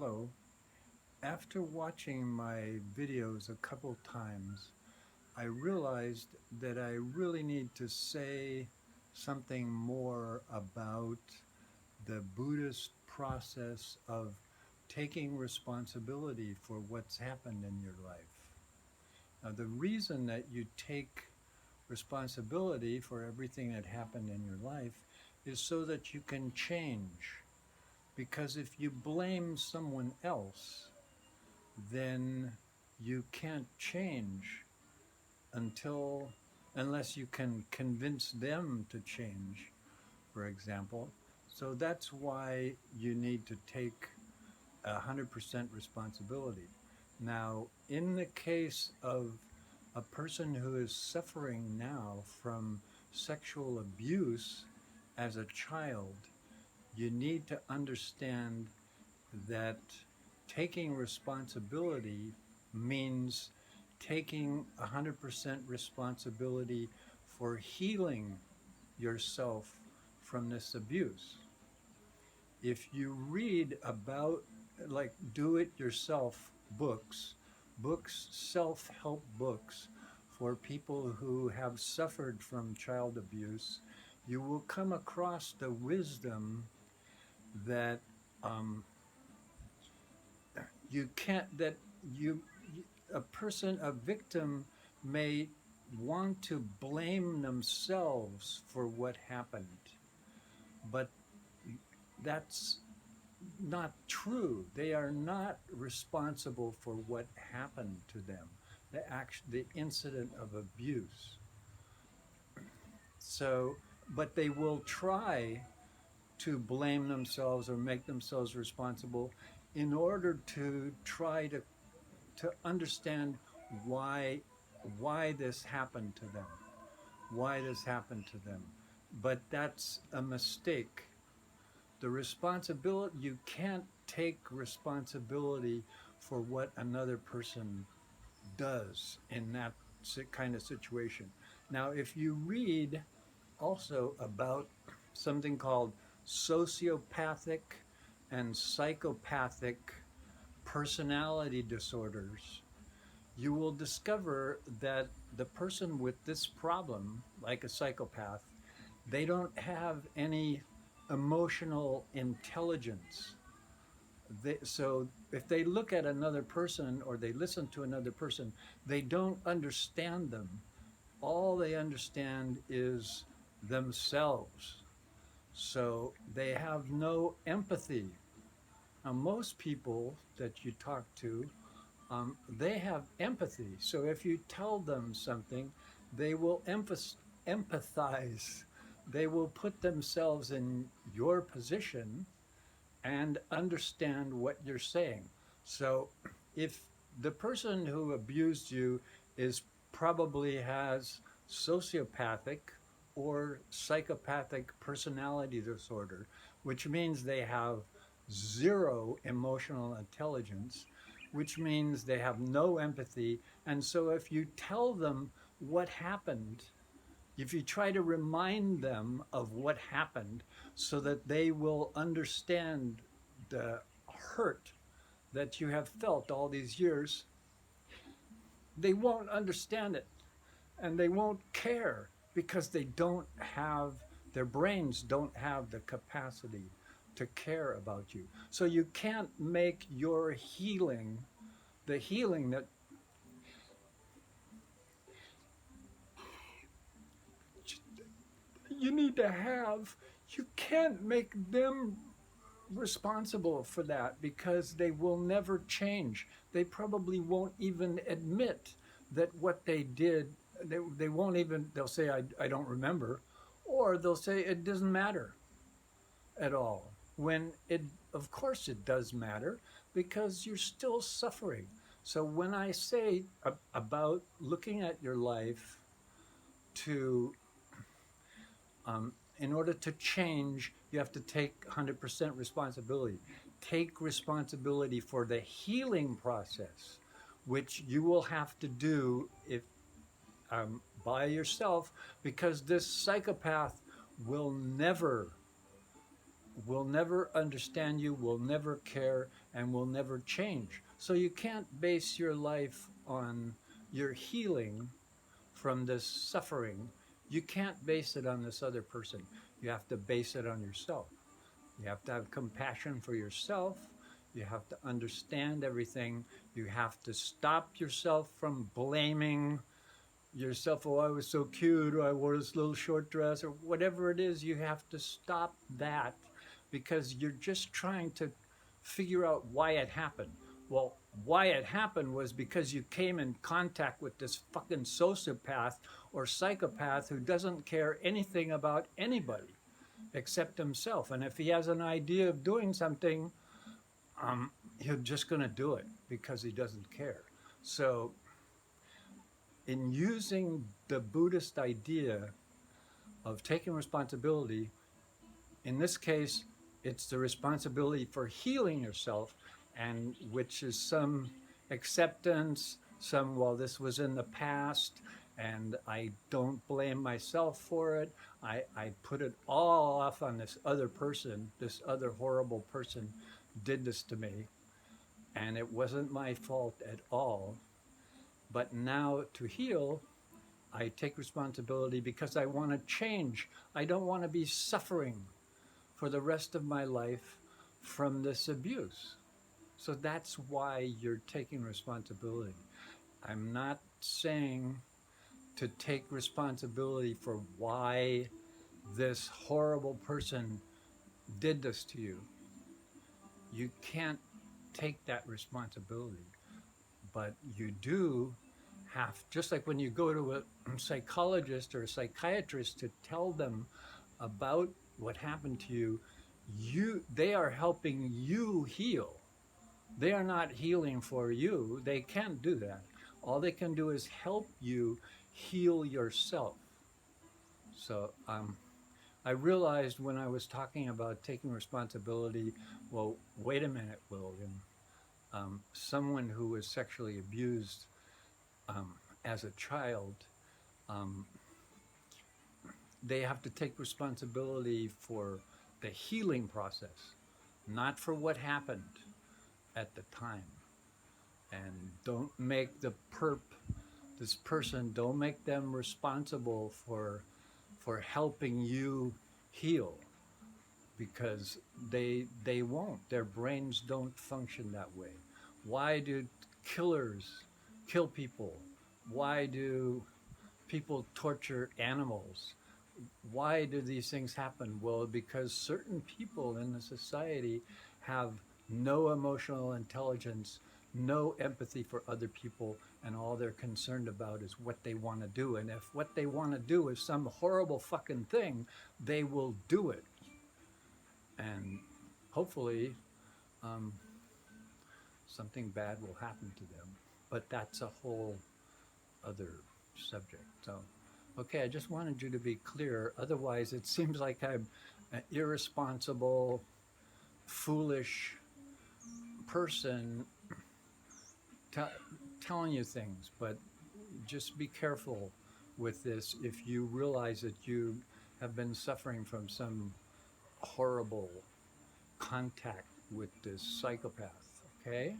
Hello. After watching my videos a couple times, I realized that I really need to say something more about the Buddhist process of taking responsibility for what's happened in your life. Now, the reason that you take responsibility for everything that happened in your life is so that you can change. Because if you blame someone else, then you can't change until unless you can convince them to change, for example. So that's why you need to take 100% responsibility. Now, in the case of a person who is suffering now from sexual abuse as a child, you need to understand that taking responsibility means taking 100% responsibility for healing yourself from this abuse. If you read about like do it yourself books, self-help books for people who have suffered from child abuse, you will come across the wisdom that um, you can't that you a person, a victim may want to blame themselves for what happened, but that's not true. They are not responsible for what happened to them, the incident of abuse. So but they will try to blame themselves or make themselves responsible in order to try to understand why why this happened to them, why this happened to them. But that's a mistake. The responsibility, you can't take responsibility for what another person does in that kind of situation. Now, if you read also about something called sociopathic and psychopathic personality disorders, you will discover that the person with this problem, like a psychopath, they don't have any emotional intelligence. So if they look at another person or they listen to another person, they don't understand them. All they understand is themselves. So they have no empathy. Now, most people that you talk to, they have empathy. So if you tell them something, they will empathize. They will put themselves in your position and understand what you're saying. So if the person who abused you is probably has sociopathic or psychopathic personality disorder, which means they have zero emotional intelligence, which means they have no empathy. And so if you tell them what happened, if you try to remind them of what happened so that they will understand the hurt that you have felt all these years, they won't understand it and they won't care because they don't have, their brains don't have the capacity to care about you. So you can't make your healing, the healing that you need to have, you can't make them responsible for that because they will never change. They probably won't even admit that what they did, they won't even, they'll say, I don't remember, or they'll say it doesn't matter at all. When it, of course, it does matter because you're still suffering. So when I say about looking at your life to in order to change, you have to take 100% responsibility. Take responsibility for the healing process, which you will have to do if by yourself, because this psychopath will never will never understand you, will never care, and will never change. So you can't base your life on your healing from this suffering. You can't base it on this other person. You have to base it on yourself. You have to have compassion for yourself. You have to understand everything. You have to stop yourself from blaming yourself. Oh, I was so cute, or I wore this little short dress, or whatever it is. You have to stop that because you're just trying to figure out why it happened. Well, why it happened was because you came in contact with this fucking sociopath or psychopath who doesn't care anything about anybody except himself. And if he has an idea of doing something, he's just going to do it because he doesn't care. So, in using the Buddhist idea of taking responsibility, in this case, it's the responsibility for healing yourself, and which is some acceptance, some, well, this was in the past, and I don't blame myself for it. I put it all off on this other person, this other horrible person did this to me, and it wasn't my fault at all. But now to heal, I take responsibility because I want to change. I don't want to be suffering for the rest of my life from this abuse. So that's why you're taking responsibility. I'm not saying to take responsibility for why this horrible person did this to you. You can't take that responsibility. But you do have, just like when you go to a psychologist or a psychiatrist to tell them about what happened to you, they are helping you heal. They are not healing for you. They can't do that. All they can do is help you heal yourself. So I realized when I was talking about taking responsibility, well, wait a minute, William. Someone who was sexually abused as a child, um, they have to take responsibility for the healing process, not for what happened at the time. And don't make this person, don't make them responsible for helping you heal, because they won't. Their brains don't function that way. Why do killers kill people? Why do people torture animals? Why do these things happen? Well, because certain people in the society have no emotional intelligence, no empathy for other people, and all they're concerned about is what they want to do. And if what they want to do is some horrible fucking thing, they will do it. And hopefully, something bad will happen to them. But that's a whole other subject. So, okay, I just wanted you to be clear. Otherwise, it seems like I'm an irresponsible, foolish person telling you things. But just be careful with this if you realize that you have been suffering from some horrible contact with this psychopath, okay?